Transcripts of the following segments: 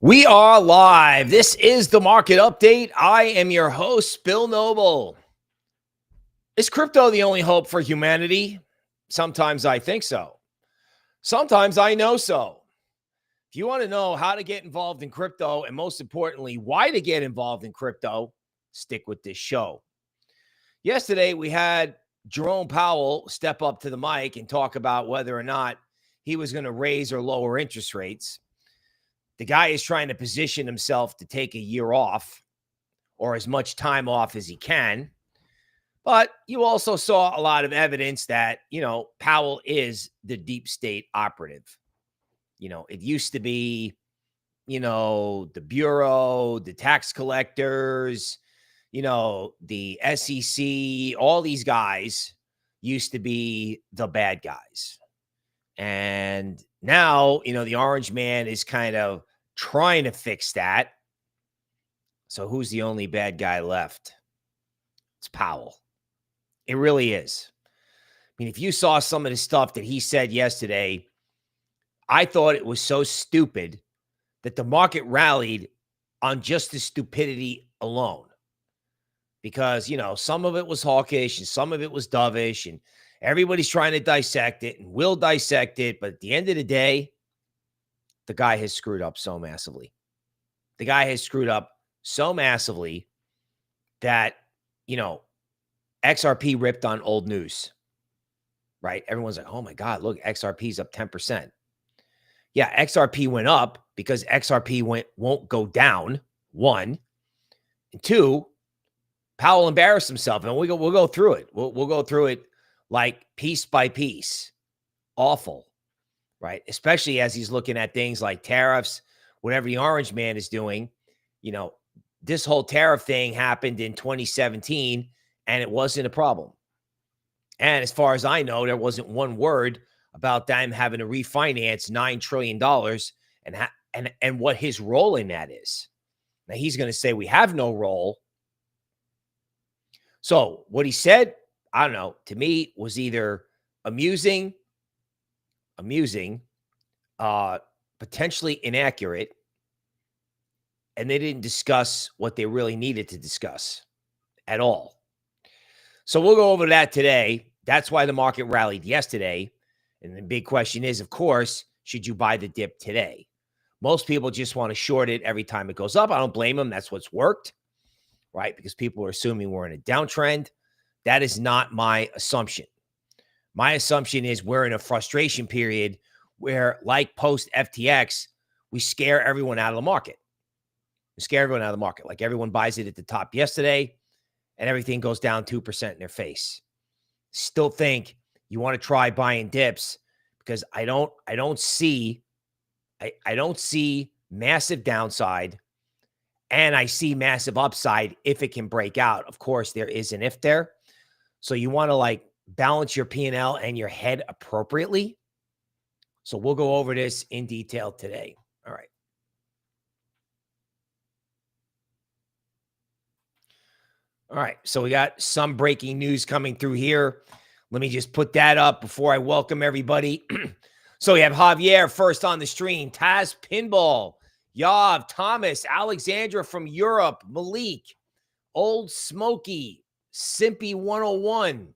We are live. This is the market update. I am your host, Bill Noble. Is crypto the only hope for humanity? Sometimes I think so. Sometimes I know so. If you want to know how to get involved in crypto and most importantly, why to get involved in crypto, stick with this show. Yesterday, we had Jerome Powell step up to the mic and talk about whether or not he was going to raise or lower interest rates. The guy is trying to position himself to take a year off or as much time off as he can. But you also saw a lot of evidence that, Powell is the deep state operative. It used to be, the Bureau, the tax collectors, the SEC, all these guys used to be the bad guys. And now, the orange man is kind of trying to fix that. So who's the only bad guy left? It's Powell. It really is. I mean, if you saw some of the stuff that he said yesterday, I thought it was so stupid that the market rallied on just the stupidity alone. Because, some of it was hawkish and some of it was dovish and everybody's trying to dissect it and will dissect it. But at the end of the day, the guy has screwed up so massively. The guy has screwed up so massively that, XRP ripped on old news, right? Everyone's like, oh my God, look, XRP's up 10%. Yeah, XRP went up because XRP won't go down, one. And two, Powell embarrassed himself, and we'll go through it. We'll go through it like piece by piece. Awful, right? Especially as he's looking at things like tariffs, whatever the orange man is doing. This whole tariff thing happened in 2017, and it wasn't a problem. And as far as I know, there wasn't one word about them having to refinance $9 trillion and what his role in that is. Now, he's going to say we have no role. So what he said, I don't know, to me was either amusing, potentially inaccurate, and they didn't discuss what they really needed to discuss at all. So we'll go over that today. That's why the market rallied yesterday. And the big question is, of course, should you buy the dip today? Most people just want to short it every time it goes up. I don't blame them. That's what's worked, right? Because people are assuming we're in a downtrend. That is not my assumption. My assumption is we're in a frustration period where, like post FTX, we scare everyone out of the market. We scare everyone out of the market. Like everyone buys it at the top yesterday and everything goes down 2% in their face. Still think you want to try buying dips because I don't see massive downside, and I see massive upside if it can break out. Of course, there is an if there. So you want to balance your P&L and your head appropriately. So we'll go over this in detail today. All right. All right. So we got some breaking news coming through here. Let me just put that up before I welcome everybody. So we have Javier first on the stream, Taz Pinball, Yav, Thomas, Alexandra from Europe, Malik, Old Smoky, Simpy 101,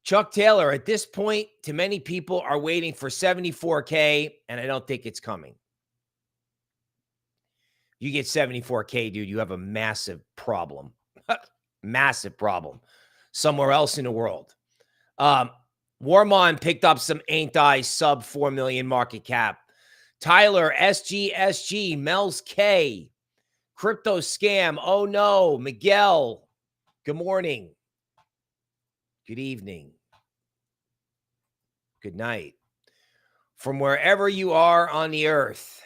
Chuck Taylor. At this point, too many people are waiting for 74K, and I don't think it's coming. You get 74K, dude, you have a massive problem. Massive problem somewhere else in the world. Warmon picked up some ain't I sub 4 million market cap. Tyler, SGSG, Mel's K, Crypto Scam. Oh no, Miguel. Good morning. Good evening. Good night. From wherever you are on the earth.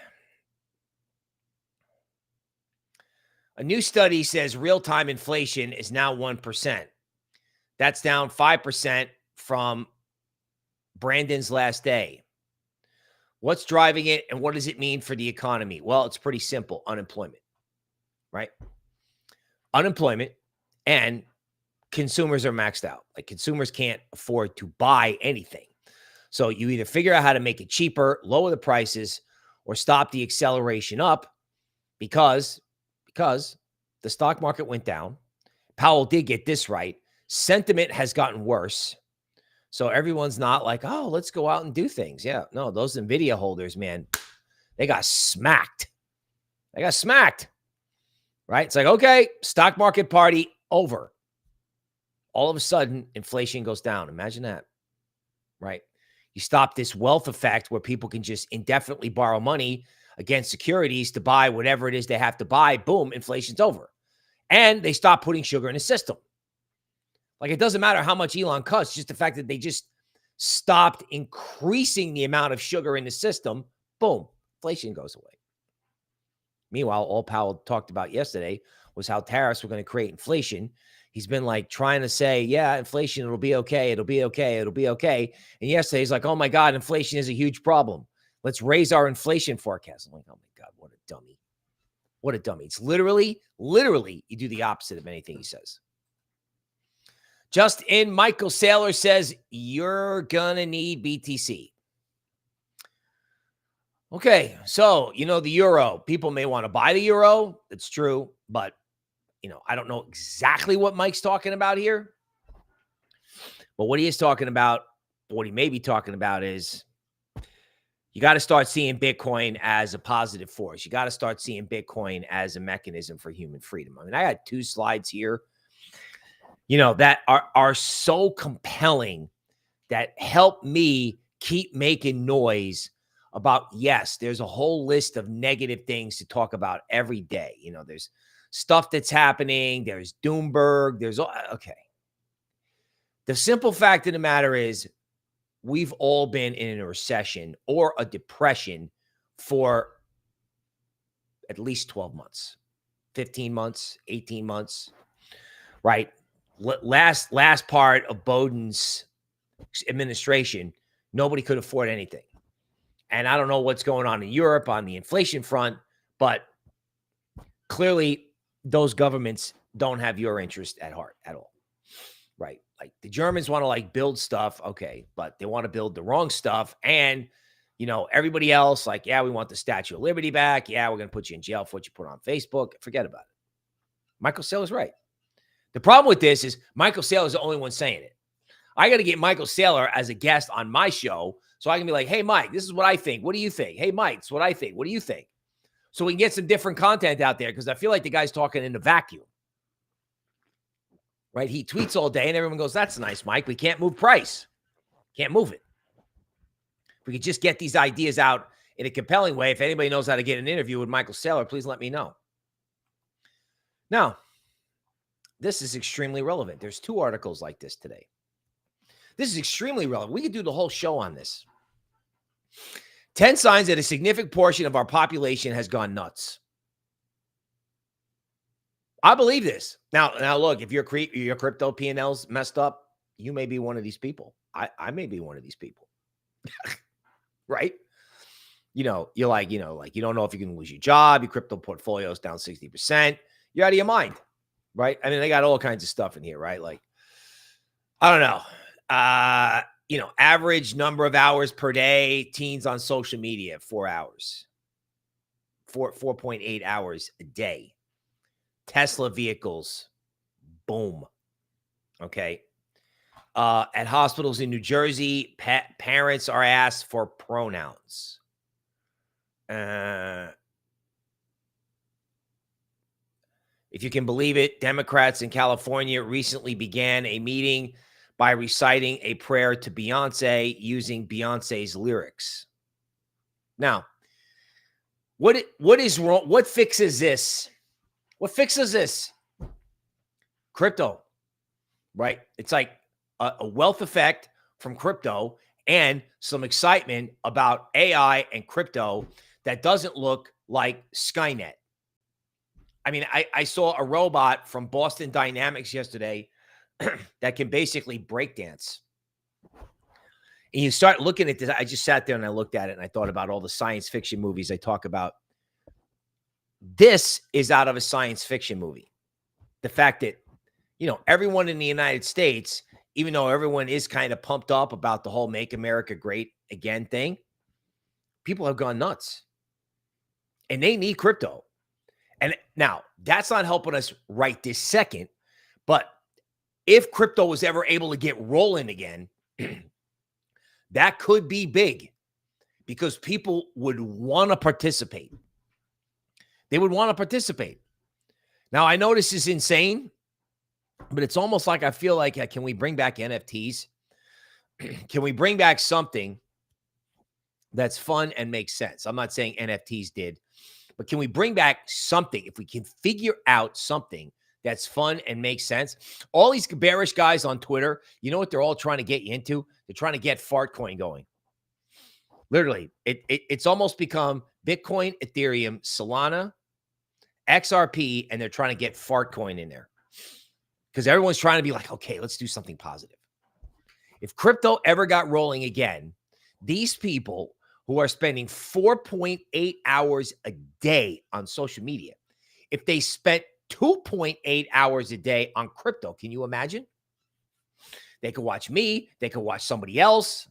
A new study says real-time inflation is now 1%. That's down 5% from Brandon's last day. What's driving it and what does it mean for the economy? Well, it's pretty simple. Unemployment, right? Unemployment, and consumers are maxed out. Like consumers can't afford to buy anything. So you either figure out how to make it cheaper, lower the prices, or stop the acceleration up because the stock market went down. Powell did get this right. Sentiment has gotten worse. So everyone's not like, oh, let's go out and do things. Yeah, no, those NVIDIA holders, man, they got smacked. They got smacked, right? It's like, okay, stock market party over. All of a sudden, inflation goes down. Imagine that, right? You stop this wealth effect where people can just indefinitely borrow money against securities to buy whatever it is they have to buy. Boom, inflation's over. And they stop putting sugar in the system. Like, it doesn't matter how much Elon cuts, just the fact that they just stopped increasing the amount of sugar in the system. Boom, inflation goes away. Meanwhile, all Powell talked about yesterday was how tariffs were going to create inflation. He's been like trying to say, yeah, inflation, it'll be okay. It'll be okay. It'll be okay. And yesterday he's like, oh my God, inflation is a huge problem. Let's raise our inflation forecast. I'm like, oh my God, what a dummy. What a dummy. It's literally, you do the opposite of anything he says. Just in, Michael Saylor says, you're going to need BTC. Okay, so, the euro. People may want to buy the euro. It's true, but, I don't know exactly what Mike's talking about here. But what he is talking about, what he may be talking about is you got to start seeing Bitcoin as a positive force. You got to start seeing Bitcoin as a mechanism for human freedom. I mean, I got 2 slides here, that are so compelling that help me keep making noise about, yes, there's a whole list of negative things to talk about every day. There's stuff that's happening. There's Doomberg. Okay. The simple fact of the matter is we've all been in a recession or a depression for at least 12 months, 15 months, 18 months, right? Last part of Biden's administration, nobody could afford anything. And I don't know what's going on in Europe on the inflation front, but clearly those governments don't have your interest at heart at all, right? Like the Germans want to build stuff, okay, but they want to build the wrong stuff. And, everybody else, yeah, we want the Statue of Liberty back. Yeah, we're going to put you in jail for what you put on Facebook. Forget about it. Michael Saylor's right. The problem with this is Michael Saylor is the only one saying it. I got to get Michael Saylor as a guest on my show so I can be like, hey, Mike, this is what I think. What do you think? Hey, Mike, this is what I think. What do you think? So we can get some different content out there because I feel like the guy's talking in a vacuum. Right? He tweets all day and everyone goes, that's nice, Mike. We can't move price. Can't move it. If we could just get these ideas out in a compelling way. If anybody knows how to get an interview with Michael Saylor, please let me know. Now, this is extremely relevant. There's 2 articles like this today. This is extremely relevant. We could do the whole show on this. 10 signs that a significant portion of our population has gone nuts. I believe this. Now look, if your crypto P&L's messed up, you may be one of these people. I may be one of these people. Right? You're like, you don't know if you can lose your job, your crypto portfolio is down 60%. You're out of your mind. Right? I mean, they got all kinds of stuff in here, right? Like, I don't know. Average number of hours per day, teens on social media, 4 hours. 4.8 hours a day. Tesla vehicles, boom. Okay. At hospitals in New Jersey, parents are asked for pronouns. If you can believe it, Democrats in California recently began a meeting by reciting a prayer to Beyonce using Beyonce's lyrics. Now, what is wrong? What fixes this? What fixes this? Crypto, right? It's like a wealth effect from crypto and some excitement about AI and crypto that doesn't look like Skynet. I mean, I saw a robot from Boston Dynamics yesterday that can basically breakdance. And you start looking at this. I just sat there and I looked at it and I thought about all the science fiction movies I talk about. This is out of a science fiction movie. The fact that, everyone in the United States, even though everyone is kind of pumped up about the whole Make America Great Again thing, people have gone nuts. and they need crypto. And now that's not helping us right this second, but if crypto was ever able to get rolling again, that could be big because people would want to participate. They would want to participate. Now, I know this is insane, but it's almost like I feel like, can we bring back NFTs? Can we bring back something that's fun and makes sense? I'm not saying NFTs did, but can we bring back something? If we can figure out something that's fun and makes sense. All these bearish guys on Twitter, you know what they're all trying to get you into? They're trying to get fart coin going. Literally, it's almost become Bitcoin, Ethereum, Solana, XRP, and they're trying to get fart coin in there. Because everyone's trying to be like, okay, let's do something positive. If crypto ever got rolling again, these people who are spending 4.8 hours a day on social media, if they spent 2.8 hours a day on crypto, can you imagine? They could watch me. They could watch somebody else.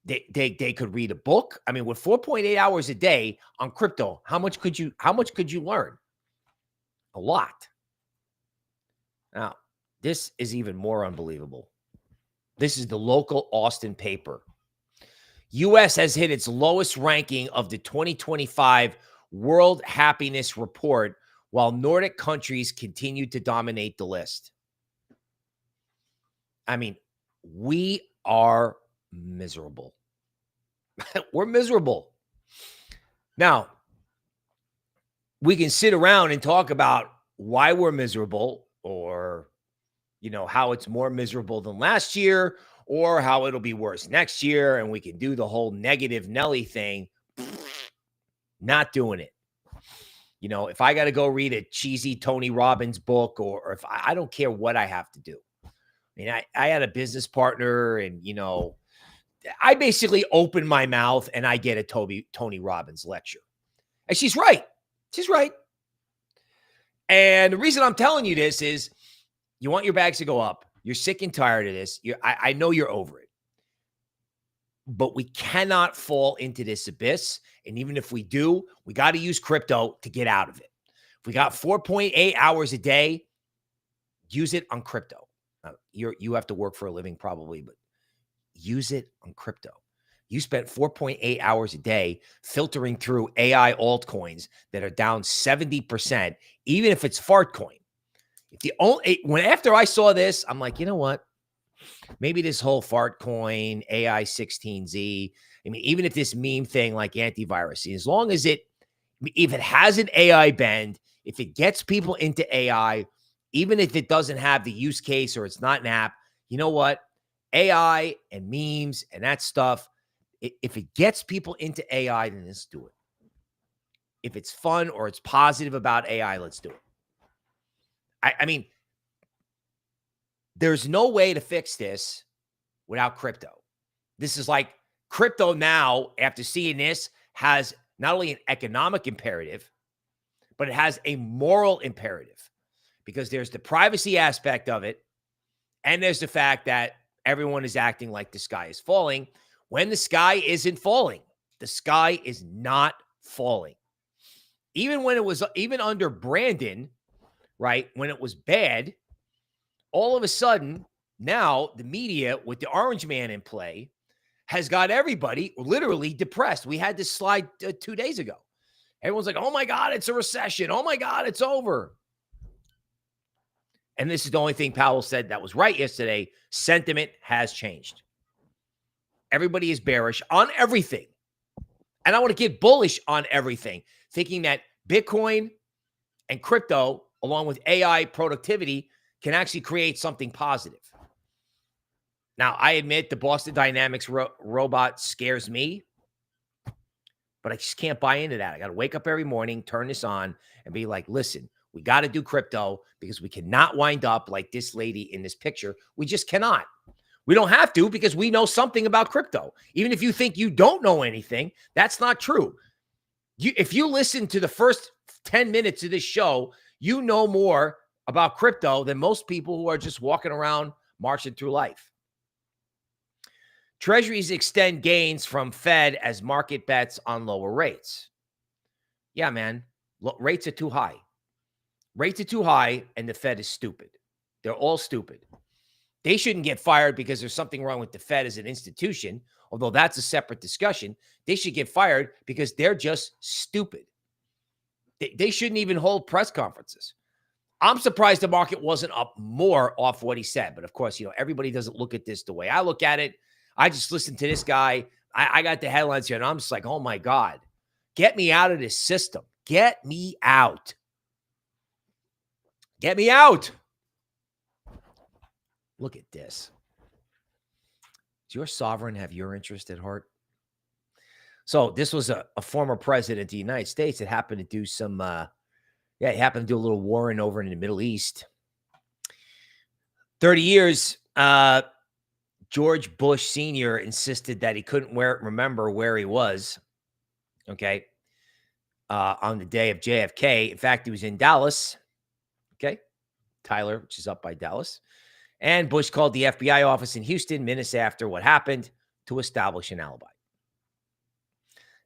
They could read a book. I mean, with 4.8 hours a day on crypto, how much could you learn? A lot. Now, this is even more unbelievable. This is the local Austin paper. U.S. has hit its lowest ranking of the 2025 World Happiness Report, while Nordic countries continue to dominate the list. I mean, we are miserable. We're miserable. Now, we can sit around and talk about why we're miserable, or, how it's more miserable than last year, or how it'll be worse next year. And we can do the whole negative Nelly thing. Not doing it. If I got to go read a cheesy Tony Robbins book, or if I don't care what I have to do. I mean, I had a business partner, and, I basically open my mouth and I get a Tony Robbins lecture. And she's right. She's right. And the reason I'm telling you this is you want your bags to go up. You're sick and tired of this. I know you're over it. But we cannot fall into this abyss. And even if we do, we got to use crypto to get out of it. If we got 4.8 hours a day, use it on crypto. Now, you have to work for a living probably, but use it on crypto. You spent 4.8 hours a day filtering through AI altcoins that are down 70%, even if it's fart coin. After I saw this, I'm like, you know what? Maybe this whole fart coin, AI 16Z, I mean, even if this meme thing like antivirus, as long as if it has an AI bend, if it gets people into AI, even if it doesn't have the use case or it's not an app, you know what? AI and memes and that stuff, if it gets people into AI, then let's do it. If it's fun or it's positive about AI, let's do it. I mean, there's no way to fix this without crypto. This is like crypto now, after seeing this, has not only an economic imperative, but it has a moral imperative, because there's the privacy aspect of it. And there's the fact that everyone is acting like the sky is falling when the sky isn't falling. The sky is not falling. Even when it was, even under Brandon, right, when it was bad, all of a sudden, now the media with the orange man in play has got everybody literally depressed. We had this slide 2 days ago. Everyone's like, oh my God, it's a recession. Oh my God, it's over. And this is the only thing Powell said that was right yesterday. Sentiment has changed. Everybody is bearish on everything. And I want to get bullish on everything, thinking that Bitcoin and crypto, along with AI productivity, can actually create something positive. Now, I admit the Boston Dynamics robot scares me, but I just can't buy into that. I got to wake up every morning, turn this on, and be like, listen, we got to do crypto, because we cannot wind up like this lady in this picture. We just cannot. We don't have to, because we know something about crypto. Even if you think you don't know anything, that's not true. If you listen to the first 10 minutes of this show, you know more about crypto than most people who are just walking around marching through life. Treasuries extend gains from Fed as market bets on lower rates. yeah, man, look, rates are too high. Rates are too high, and the Fed is stupid. They're all stupid. They shouldn't get fired because there's something wrong with the Fed as an institution, although that's a separate discussion. They should get fired because they're just stupid. They shouldn't even hold press conferences. I'm surprised the market wasn't up more off what he said. But of course, everybody doesn't look at this the way I look at it. I just listened to this guy. I got the headlines here, and I'm just like, oh my God, get me out of this system. Get me out. Get me out. Look at this. Does your sovereign have your interest at heart? So this was a former president of the United States that happened to do some, he happened to do a little warring over in the Middle East. 30 years, George Bush Sr. insisted that he couldn't remember where he was, okay, on the day of JFK. In fact, he was in Dallas, okay, Tyler, which is up by Dallas. And Bush called the FBI office in Houston minutes after what happened to establish an alibi.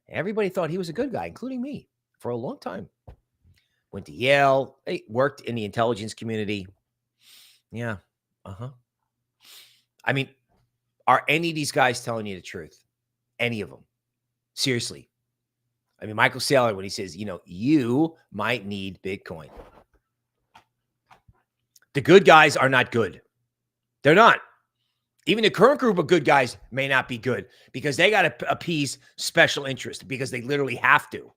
Everybody thought he was a good guy, including me, for a long time. Went to Yale, worked in the intelligence community. Yeah, I mean, are any of these guys telling you the truth? Any of them? Seriously. I mean, Michael Saylor, when he says, you might need Bitcoin. The good guys are not good. They're not. Even the current group of good guys may not be good because they got to appease special interest because they literally have to.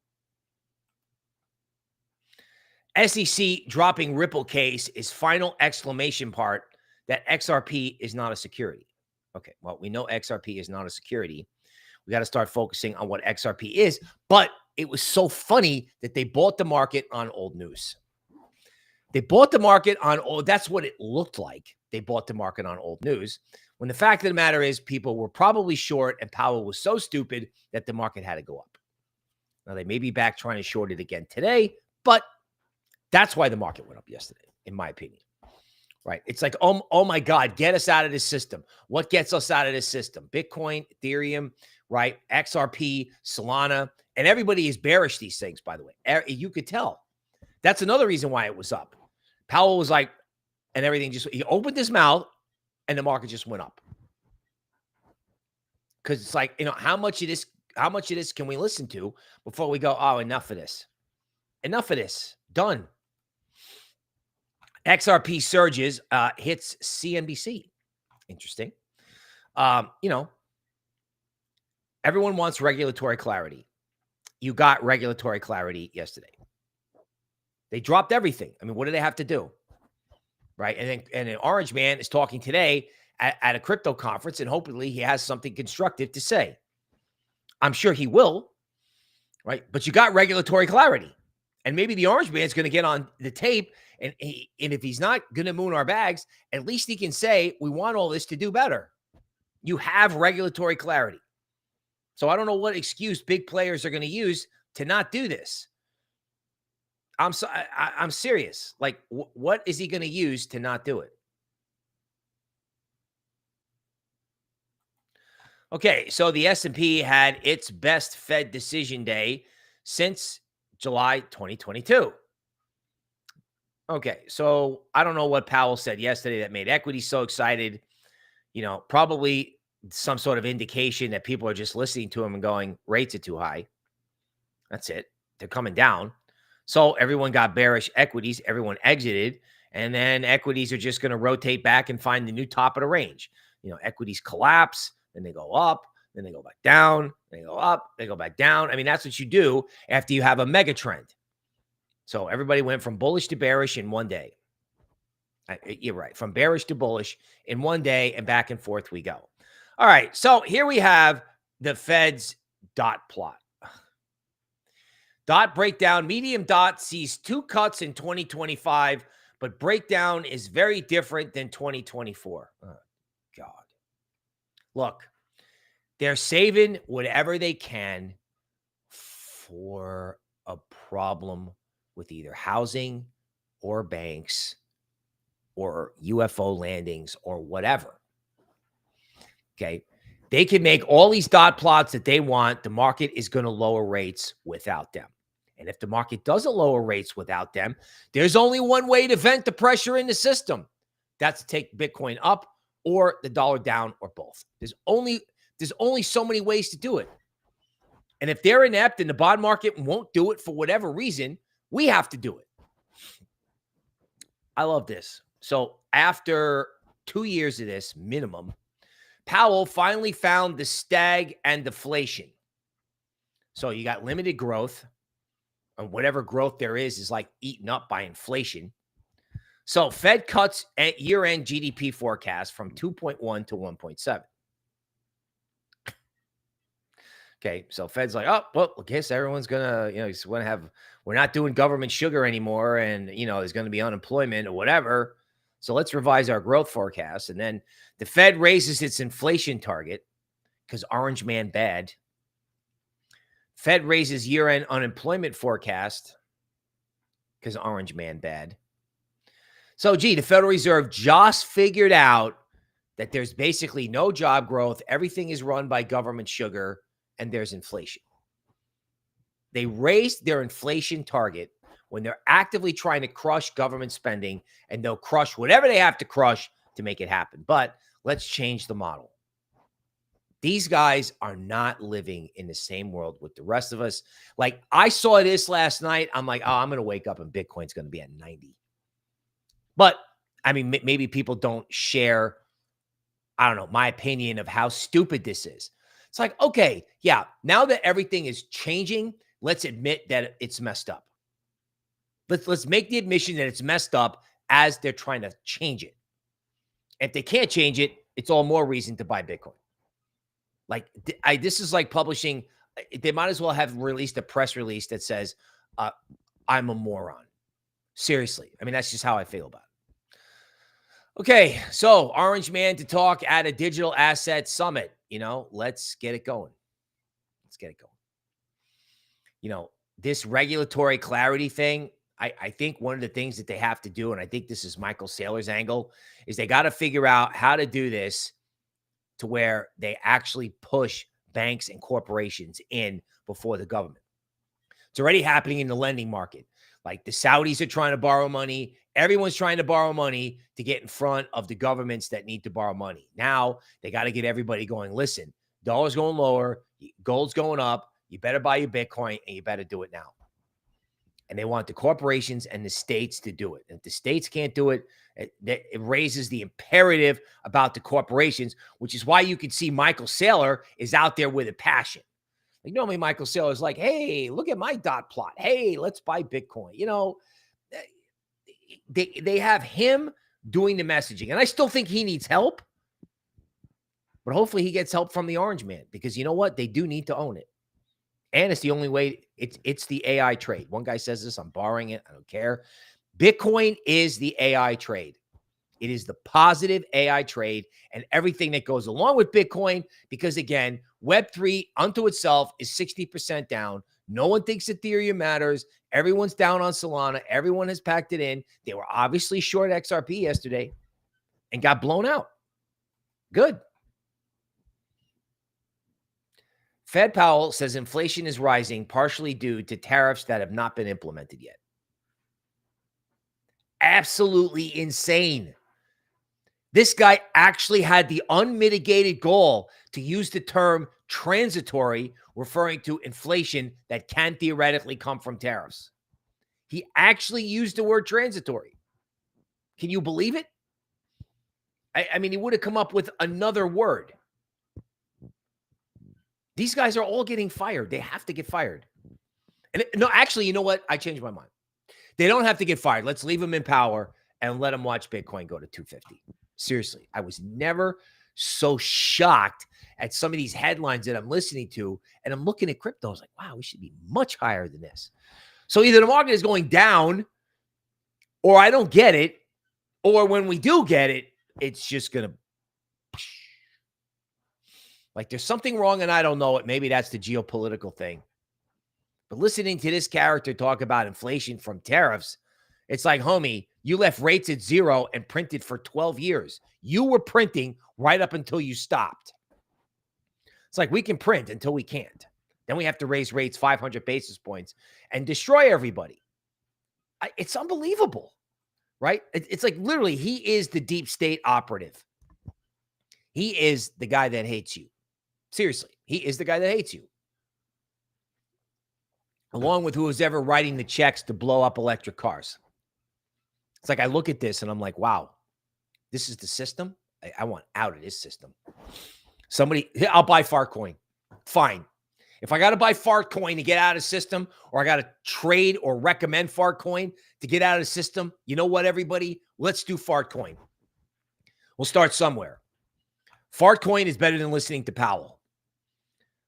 SEC dropping Ripple case is final exclamation part that XRP is not a security. Okay, well, we know XRP is not a security. We got to start focusing on what XRP is. But it was so funny that they bought the market on old news. They bought the market on old. That's what it looked like. They bought the market on old news. When the fact of the matter is people were probably short and Powell was so stupid that the market had to go up. Now, they may be back trying to short it again today, but that's why the market went up yesterday, in my opinion. Right? It's like, oh my God, get us out of this system. What gets us out of this system? Bitcoin, Ethereum, right? XRP, Solana, and everybody is bearish these things, by the way. You could tell. That's another reason why it was up. Powell was like, and everything he opened his mouth and the market just went up. Because it's like, how much of this can we listen to before we go, oh, enough of this. Enough of this. Done. XRP surges, hits CNBC. Interesting. Everyone wants regulatory clarity. You got regulatory clarity yesterday. They dropped everything. I mean, what do they have to do? Right. And an Orange Man is talking today at a crypto conference, and hopefully he has something constructive to say. I'm sure he will. Right. But you got regulatory clarity. And maybe the Orange Man is going to get on the tape. And if he's not going to moon our bags, at least he can say, we want all this to do better. You have regulatory clarity. So I don't know what excuse big players are going to use to not do this. I'm serious. Like, what is he going to use to not do it? Okay, so the S&P had its best Fed decision day since July 2022. Okay, so I don't know what Powell said yesterday that made equity so excited. Probably some sort of indication that people are just listening to him and going, rates are too high. That's it. They're coming down. So everyone got bearish equities. Everyone exited. And then equities are just going to rotate back and find the new top of the range. Equities collapse. Then they go up. Then they go back down. They go up. They go back down. I mean, that's what you do after you have a mega trend. So everybody went from bullish to bearish in one day. You're right. From bearish to bullish in one day, and back and forth we go. All right. So here we have the Fed's dot plot. Dot breakdown. Medium dot sees 2 cuts in 2025, but breakdown is very different than 2024. Oh, God. Look, they're saving whatever they can for a problem with either housing or banks or UFO landings or whatever. Okay. They can make all these dot plots that they want. The market is going to lower rates without them. And if the market doesn't lower rates without them, there's only one way to vent the pressure in the system. That's to take Bitcoin up or the dollar down or both. There's only so many ways to do it. And if they're inept and the bond market won't do it for whatever reason, we have to do it. I love this. So after 2 years of this minimum, Powell finally found the stag and deflation. So you got limited growth, and whatever growth there is like eaten up by inflation. So Fed cuts at year-end GDP forecast from 2.1 to 1.7. Okay, so Fed's like, oh, well, I guess everyone's gonna, we're not doing government sugar anymore, and there's gonna be unemployment or whatever. So let's revise our growth forecast. And then the Fed raises its inflation target because Orange Man bad. Fed raises year-end unemployment forecast because Orange Man bad. So, the Federal Reserve just figured out that there's basically no job growth. Everything is run by government sugar, and there's inflation. They raised their inflation target when they're actively trying to crush government spending, and they'll crush whatever they have to crush to make it happen. But let's change the model. These guys are not living in the same world with the rest of us. Like, I saw this last night. I'm like, oh, I'm going to wake up and Bitcoin's going to be at 90. But, I mean, maybe people don't share, I don't know, my opinion of how stupid this is. It's like, okay, yeah, now that everything is changing, let's admit that it's messed up. Let's make the admission that it's messed up as they're trying to change it. If they can't change it, it's all more reason to buy Bitcoin. Like, this is like publishing. They might as well have released a press release that says, I'm a moron. Seriously. I mean, that's just how I feel about it. Okay, so Orange Man to talk at a digital asset summit. Let's get it going. Let's get it going. This regulatory clarity thing, I think one of the things that they have to do, and I think this is Michael Saylor's angle, is they got to figure out how to do this to where they actually push banks and corporations in before the government. It's already happening in the lending market. Like, the Saudis are trying to borrow money. Everyone's trying to borrow money to get in front of the governments that need to borrow money. Now they got to get everybody going, listen, dollar's going lower, gold's going up. You better buy your Bitcoin, and you better do it now. And they want the corporations and the states to do it. And if the states can't do it, it raises the imperative about the corporations, which is why you can see Michael Saylor is out there with a passion. Like, normally Michael Saylor is like, hey, look at my dot plot. Hey, let's buy Bitcoin. They have him doing the messaging. And I still think he needs help. But hopefully he gets help from the Orange Man, because you know what? They do need to own it. And it's the only way. It's the AI trade. One guy says this, I'm borrowing it. I don't care. Bitcoin is the AI trade. It is the positive AI trade and everything that goes along with Bitcoin, because, again, Web3 unto itself is 60% down. No one thinks Ethereum matters. Everyone's down on Solana. Everyone has packed it in. They were obviously short XRP yesterday and got blown out. Good. Fed Powell says inflation is rising partially due to tariffs that have not been implemented yet. Absolutely insane. This guy actually had the unmitigated goal to use the term transitory, referring to inflation that can theoretically come from tariffs. He actually used the word transitory. Can you believe it? I mean, he would have come up with another word. These guys are all getting fired. They have to get fired. And no, actually, you know what? I changed my mind. They don't have to get fired. Let's leave them in power and let them watch Bitcoin go to 250. Seriously, I was never so shocked at some of these headlines that I'm listening to, and I'm looking at crypto. I was like, wow, we should be much higher than this. So either the market is going down, or I don't get it, or when we do get it, it's just going to... Like, there's something wrong and I don't know it. Maybe that's the geopolitical thing. But listening to this character talk about inflation from tariffs, it's like, homie, you left rates at 0 and printed for 12 years. You were printing right up until you stopped. It's like, we can print until we can't. Then we have to raise rates 500 basis points and destroy everybody. It's unbelievable, right? It's like literally he is the deep state operative. He is the guy that hates you. Seriously, he is the guy that hates you. Along with who is ever writing the checks to blow up electric cars. It's like I look at this and I'm like, wow, this is the system. I want out of this system. Somebody, I'll buy Fartcoin. Fine. If I got to buy Fartcoin to get out of the system, or I got to trade or recommend Fartcoin to get out of the system, you know what, everybody? Let's do Fartcoin. We'll start somewhere. Fartcoin is better than listening to Powell.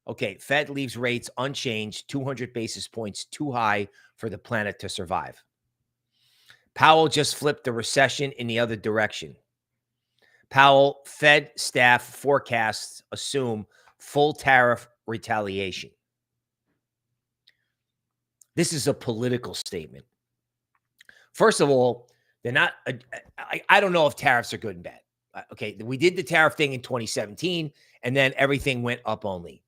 Okay, Fed leaves rates unchanged, 200 basis points too high for the planet to survive. Powell just flipped the recession in the other direction. Powell, Fed staff forecasts assume full tariff retaliation. This is a political statement. First of all, they're not, I don't know if tariffs are good and bad. Okay, we did the tariff thing in 2017, and then everything went up only.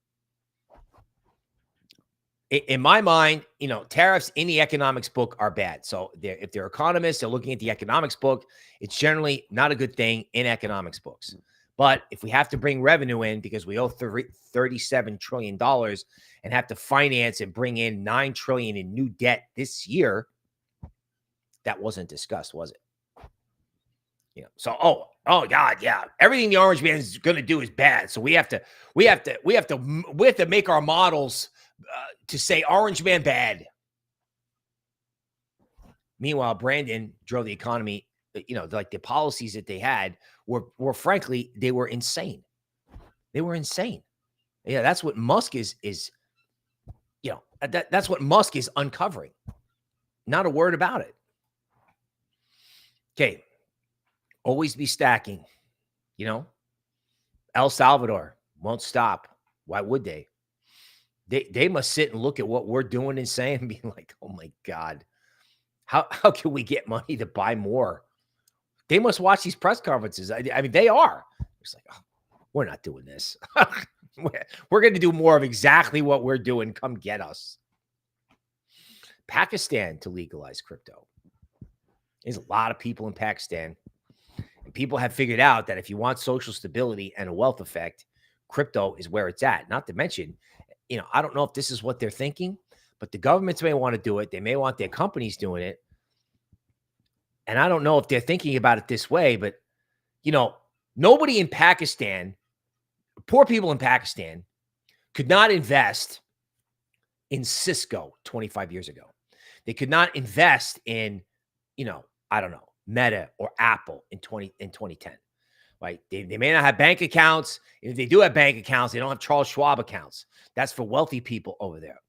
In my mind, tariffs in the economics book are bad. So if they're economists, they're looking at the economics book, it's generally not a good thing in economics books. But if we have to bring revenue in because we owe $37 trillion and have to finance and bring in $9 trillion in new debt this year, that wasn't discussed, was it? So oh God, yeah, everything the orange man is going to do is bad. So we have to make our models to say orange man bad. Meanwhile, Brandon drove the economy. Like the policies that they had were frankly, they were insane. They were insane. Yeah, that's what Musk is that's what Musk is uncovering. Not a word about it. Okay. Always be stacking. El Salvador won't stop. Why would they? They must sit and look at what we're doing and saying and be like, oh my God, how can we get money to buy more? They must watch these press conferences. I mean, they are. It's like, oh, we're not doing this. We're going to do more of exactly what we're doing. Come get us. Pakistan to legalize crypto. There's a lot of people in Pakistan. And people have figured out that if you want social stability and a wealth effect, crypto is where it's at. Not to mention, I don't know if this is what they're thinking, but the governments may want to do it. They may want their companies doing it. And I don't know if they're thinking about it this way, but, nobody in Pakistan, poor people in Pakistan, could not invest in Cisco 25 years ago. They could not invest in, I don't know, Meta or Apple in 2010. Right? They may not have bank accounts. If they do have bank accounts, they don't have Charles Schwab accounts. That's for wealthy people over there.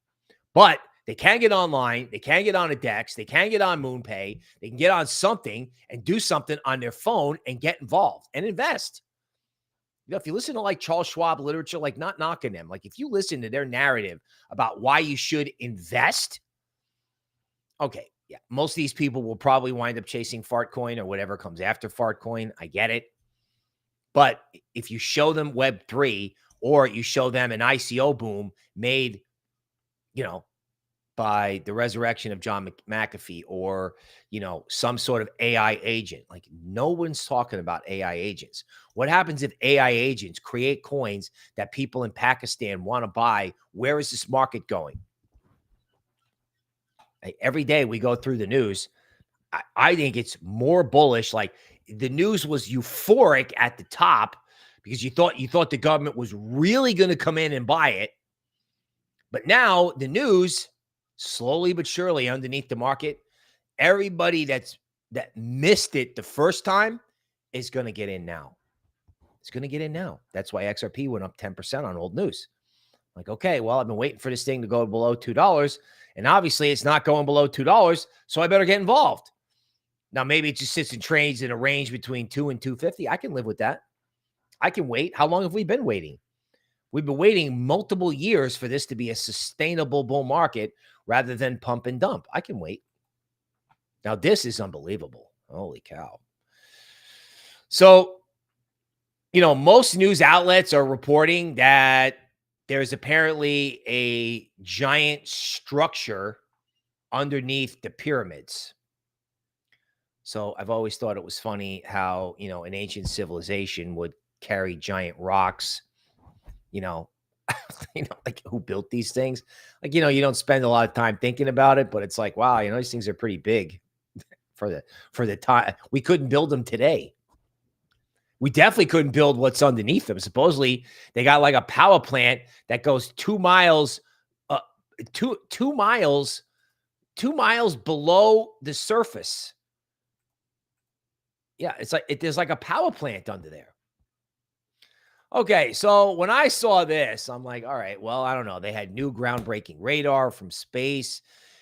But they can get online. They can get on a DEX. They can get on MoonPay. They can get on something and do something on their phone and get involved and invest. If you listen to like Charles Schwab literature, like not knocking them, like if you listen to their narrative about why you should invest, okay, yeah, most of these people will probably wind up chasing Fartcoin or whatever comes after Fartcoin. I get it. But if you show them Web3 or you show them an ICO boom made, by the resurrection of John McAfee or, some sort of AI agent, like no one's talking about AI agents. What happens if AI agents create coins that people in Pakistan want to buy? Where is this market going? Every day we go through the news. I think it's more bullish. Like the news was euphoric at the top because you thought the government was really going to come in and buy it. But now the news, slowly but surely underneath the market, everybody that missed it the first time is going to get in now. It's going to get in now. That's why XRP went up 10% on old news. Like, okay, well, I've been waiting for this thing to go below $2, and obviously it's not going below $2, so I better get involved. Now, maybe it just sits and trades in a range between 2 and 250. I can live with that. I can wait. How long have we been waiting? We've been waiting multiple years for this to be a sustainable bull market rather than pump and dump. I can wait. Now, this is unbelievable. Holy cow. So, most news outlets are reporting that there's apparently a giant structure underneath the pyramids. So I've always thought it was funny how, an ancient civilization would carry giant rocks, you know, like who built these things? Like, you don't spend a lot of time thinking about it, but it's like, wow, these things are pretty big for the time. We couldn't build them today. We definitely couldn't build what's underneath them. Supposedly, they got like a power plant that goes 2 miles, 2 miles below the surface. Yeah, it's like there's like a power plant under there. Okay, so when I saw this, I'm like, all right, well, I don't know. They had new groundbreaking radar from space.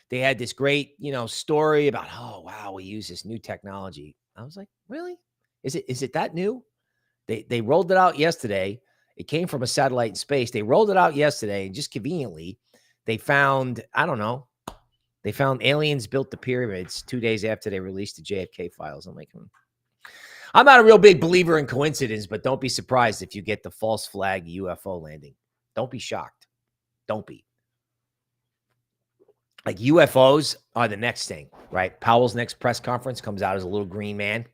They had this great, story about, oh wow, we use this new technology. I was like, really? Is it that new? They rolled it out yesterday. It came from a satellite in space. They rolled it out yesterday, and just conveniently, they found, I don't know, they found aliens built the pyramids 2 days after they released the JFK files. I'm like, I'm not a real big believer in coincidence, but don't be surprised if you get the false flag UFO landing. Don't be shocked. Don't be. Like, UFOs are the next thing, right? Powell's next press conference comes out as a little green man.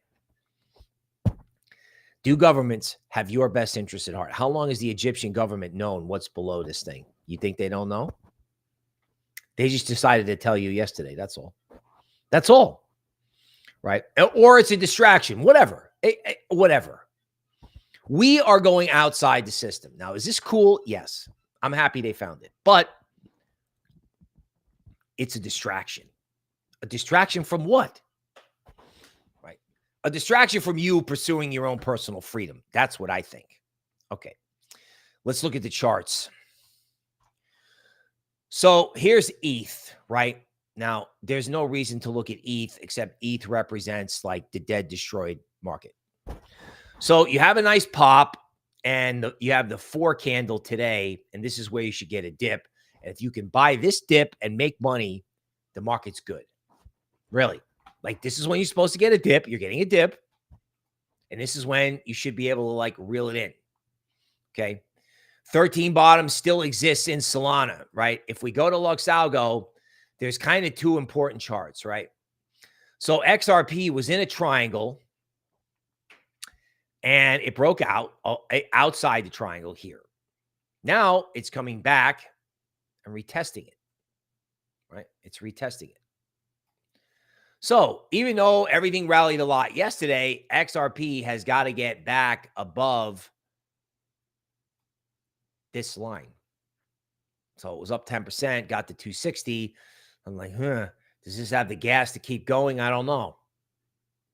Do governments have your best interest at heart? How long has the Egyptian government known what's below this thing? You think they don't know? They just decided to tell you yesterday. That's all. That's all. Right? Or it's a distraction. Whatever. Whatever. We are going outside the system. Now, is this cool? Yes. I'm happy they found it. But it's a distraction. A distraction from what? Right? A distraction from you pursuing your own personal freedom. That's what I think. Okay. Let's look at the charts. So here's ETH, right? Now, there's no reason to look at ETH except ETH represents like the dead, destroyed market. So you have a nice pop and you have the 4 candle today, and this is where you should get a dip. And if you can buy this dip and make money, the market's good. Really. Like, this is when you're supposed to get a dip. You're getting a dip. And this is when you should be able to like reel it in. Okay. 13 bottom still exists in Solana, right? If we go to Luxalgo, there's kind of 2 important charts, right? So XRP was in a triangle and it broke out outside the triangle here. Now it's coming back and retesting it, right? It's retesting it. So even though everything rallied a lot yesterday, XRP has got to get back above this line. So it was up 10%, got to 260. I'm like, does this have the gas to keep going? I don't know.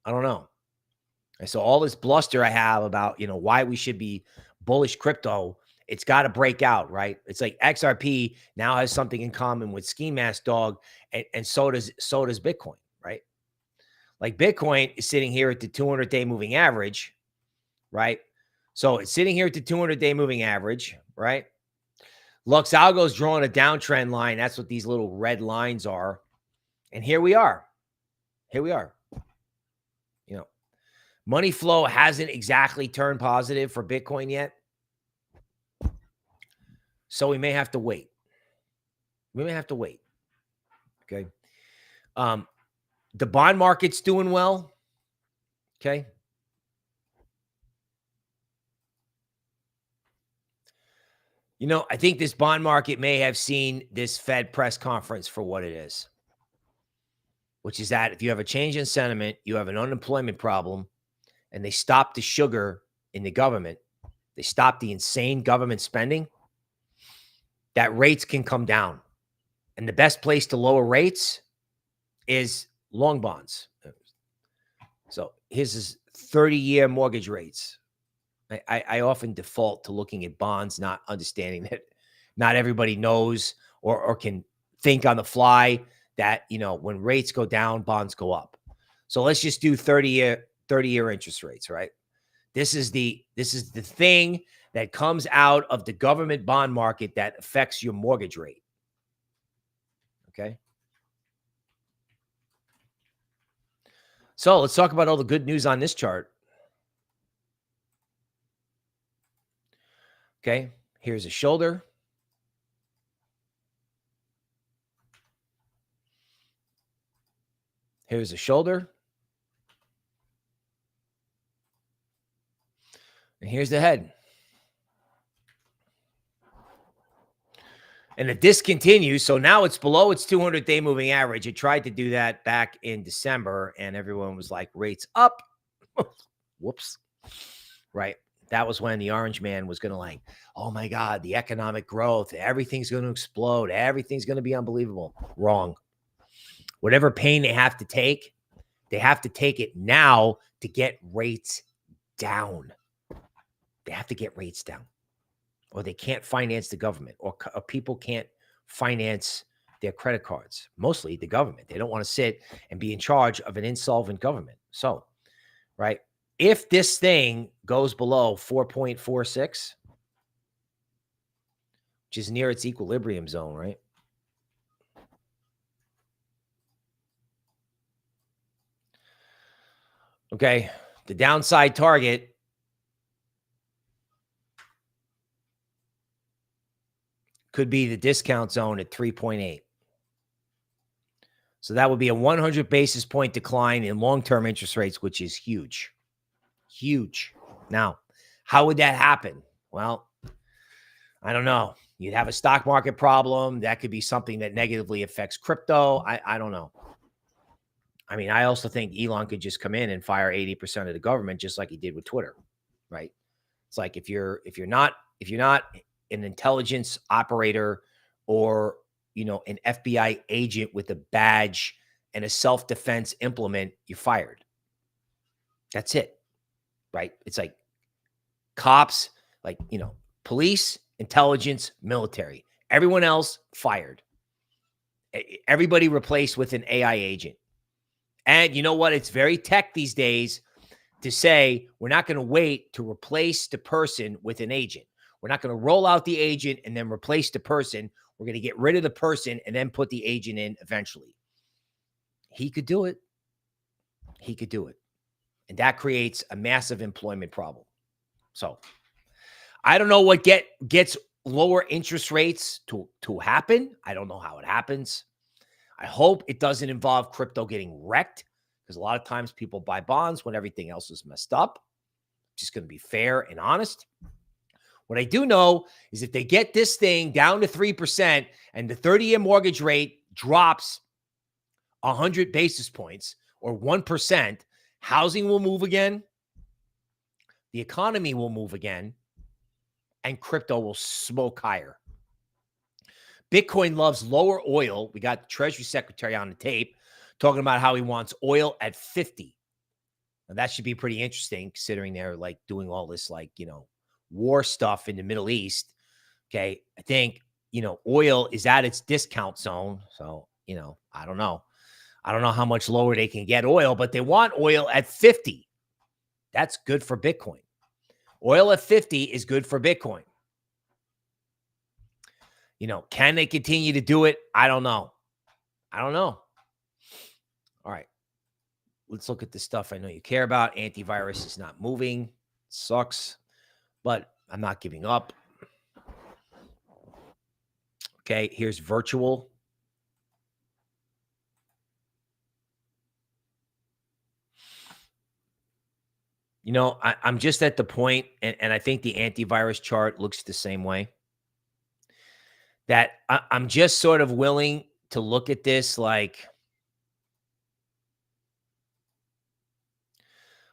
And so all this bluster I have about, why we should be bullish crypto, it's got to break out, right? It's like XRP now has something in common with Ski Mask Dog, and so does Bitcoin, right? Like, Bitcoin is sitting here at the 200-day moving average, right? So it's sitting here at the 200-day moving average, right? Luxalgo is drawing a downtrend line. That's what these little red lines are. And here we are. Money flow hasn't exactly turned positive for Bitcoin yet. So we may have to wait. Okay. The bond market's doing well. Okay. I think this bond market may have seen this Fed press conference for what it is, which is that if you have a change in sentiment, you have an unemployment problem, and they stop the sugar in the government, they stop the insane government spending, that rates can come down. And the best place to lower rates is long bonds. So his is 30-year mortgage rates. I often default to looking at bonds, not understanding that not everybody knows or can think on the fly that, when rates go down, bonds go up. So let's just do 30-year interest rates, right? This is the thing that comes out of the government bond market that affects your mortgage rate. Okay. So let's talk about all the good news on this chart. Okay. Here's a shoulder. Here's the shoulder. And here's the head. And it discontinues. So now it's below its 200-day moving average. It tried to do that back in December, and everyone was like, rates up. Whoops. Right. That was when the orange man was going to like, oh my God, the economic growth, everything's going to explode. Everything's going to be unbelievable. Wrong. Whatever pain they have to take it now to get rates down. They have to get rates down, or they can't finance the government, or people can't finance their credit cards. Mostly the government. They don't want to sit and be in charge of an insolvent government. So, right. If this thing goes below 4.46, which is near its equilibrium zone, right? Okay. The downside target could be the discount zone at 3.8. So that would be a 100 basis point decline in long-term interest rates, which is huge. Huge. Now, how would that happen? Well, I don't know. You'd have a stock market problem. That could be something that negatively affects crypto. I don't know. I mean, I also think Elon could just come in and fire 80% of the government, just like he did with Twitter, right? It's like if you're not an intelligence operator or an FBI agent with a badge and a self-defense implement, you're fired. That's it, right? It's like cops, like police, intelligence, military. Everyone else fired. Everybody replaced with an AI agent. And you know what? It's very tech these days to say we're not going to wait to replace the person with an agent. We're not going to roll out the agent and then replace the person. We're going to get rid of the person and then put the agent in eventually. He could do it. He could do it. And that creates a massive employment problem. So I don't know what gets lower interest rates to happen. I don't know how it happens. I hope it doesn't involve crypto getting wrecked, because a lot of times people buy bonds when everything else is messed up. Just going to be fair and honest. What I do know is if they get this thing down to 3% and the 30-year mortgage rate drops 100 basis points or 1%, housing will move again, the economy will move again, and crypto will smoke higher. Bitcoin loves lower oil. We got the Treasury Secretary on the tape talking about how he wants oil at 50. Now that should be pretty interesting, considering they're like doing all this war stuff in the Middle East. Okay. I think, oil is at its discount zone. So, I don't know. I don't know how much lower they can get oil, but they want oil at 50. That's good for Bitcoin. Oil at 50 is good for Bitcoin. Can they continue to do it? I don't know. All right. Let's look at the stuff I know you care about. Antivirus is not moving. Sucks. But I'm not giving up. Okay. Here's virtual. I'm just at the point, and I think the antivirus chart looks the same way, that I'm just sort of willing to look at this like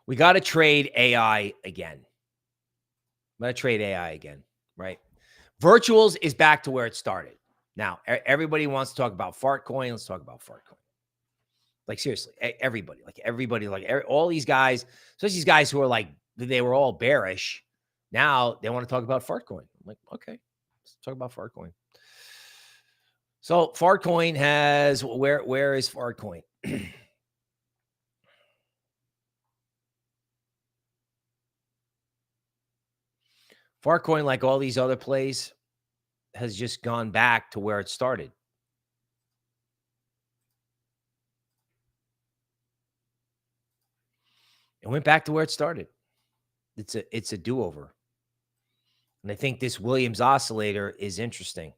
we got to trade AI again. Right? Virtuals is back to where it started. Now, everybody wants to talk about Fartcoin. Let's talk about Fartcoin. Like, seriously, everybody, all these guys, especially these guys who are like, they were all bearish. Now they want to talk about Fartcoin. I'm like, okay, let's talk about Fartcoin. So Fartcoin has, where is Fartcoin? Fartcoin, like all these other plays, has just gone back to where it started. It went back to where it started. It's a do-over. And I think this Williams oscillator is interesting,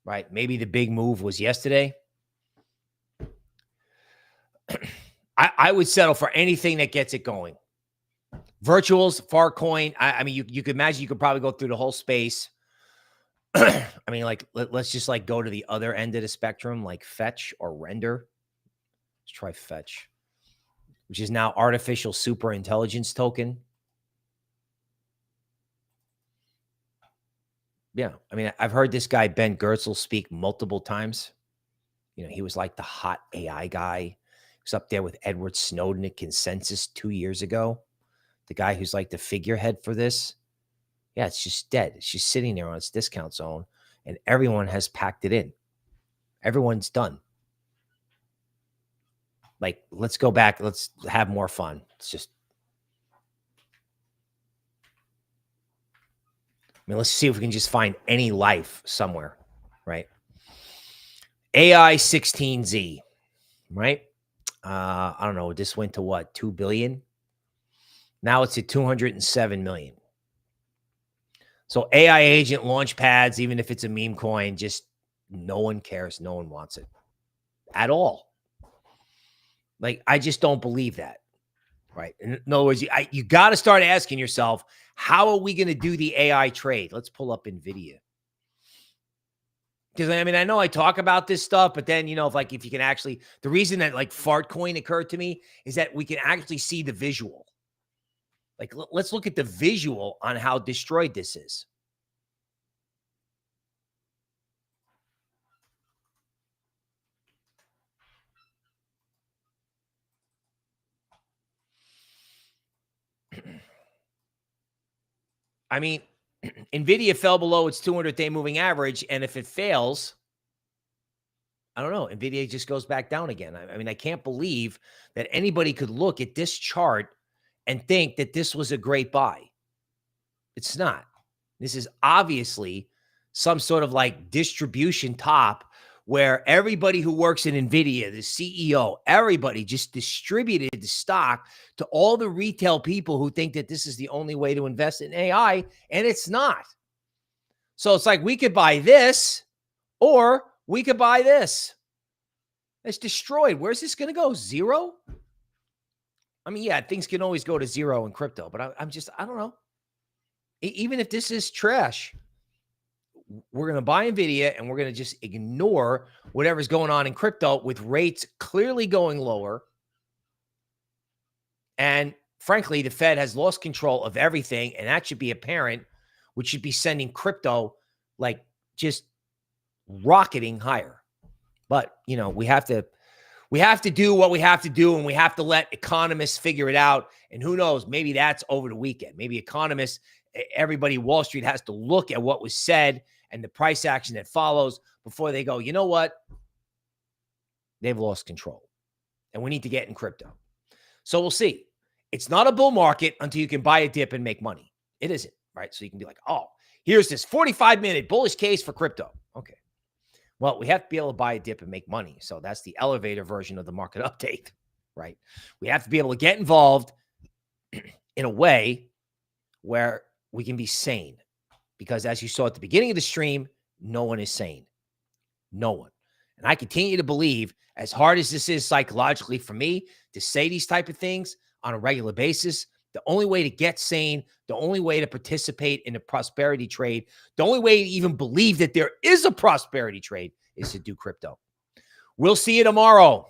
right? Maybe the big move was yesterday. I would settle for anything that gets it going. Virtuals, Farcoin. I mean, you could imagine you could probably go through the whole space. I mean, like, let's just like go to the other end of the spectrum, like fetch or render. Let's try fetch, which is now artificial super intelligence token. Yeah. I mean, I've heard this guy, Ben Gertzel, speak multiple times. You know, he was like the hot AI guy. He was up there with Edward Snowden at Consensus 2 years ago. The guy who's like the figurehead for this. Yeah, it's just dead. It's just sitting there on its discount zone, and everyone has packed it in. Everyone's done. Like, let's go back. Let's have more fun. It's just, I mean, let's see if we can just find any life somewhere, right? AI 16Z, right? I don't know. This went to what? 2 billion. Now it's at 207 million. So AI agent launch pads, even if it's a meme coin, just no one cares. No one wants it at all. Like, I just don't believe that, right? In other words, you got to start asking yourself, how are we going to do the AI trade? Let's pull up NVIDIA. Because, I mean, I know I talk about this stuff, but then, you know, if you can actually, the reason that like fart coin occurred to me is that we can actually see the visual. Like, let's look at the visual on how destroyed this is. I mean, NVIDIA fell below its 200-day moving average, and if it fails, I don't know, NVIDIA just goes back down again. I mean, I can't believe that anybody could look at this chart and think that this was a great buy. It's not. This is obviously some sort of like distribution top where everybody who works in NVIDIA, the CEO, everybody just distributed the stock to all the retail people who think that this is the only way to invest in AI, and it's not. So it's like we could buy this or we could buy this. It's destroyed. Where's this going to go? Zero? I mean, yeah, things can always go to zero in crypto, but I don't know. Even if this is trash, we're going to buy NVIDIA and we're going to just ignore whatever's going on in crypto with rates clearly going lower. And frankly, the Fed has lost control of everything, and that should be apparent, which should be sending crypto like just rocketing higher. But, you know, we have to do what we have to do, and we have to let economists figure it out. And who knows, maybe that's over the weekend. Maybe economists, everybody, Wall Street has to look at what was said and the price action that follows before they go, you know what? They've lost control and we need to get in crypto. So we'll see. It's not a bull market until you can buy a dip and make money. It isn't, right? So you can be like, oh, here's this 45-minute bullish case for crypto. Okay. Well, we have to be able to buy a dip and make money. So that's the elevator version of the market update, right? We have to be able to get involved in a way where we can be sane. Because as you saw at the beginning of the stream, no one is sane. No one. And I continue to believe, as hard as this is psychologically for me to say these type of things on a regular basis, the only way to get sane, the only way to participate in a prosperity trade, the only way to even believe that there is a prosperity trade is to do crypto. We'll see you tomorrow.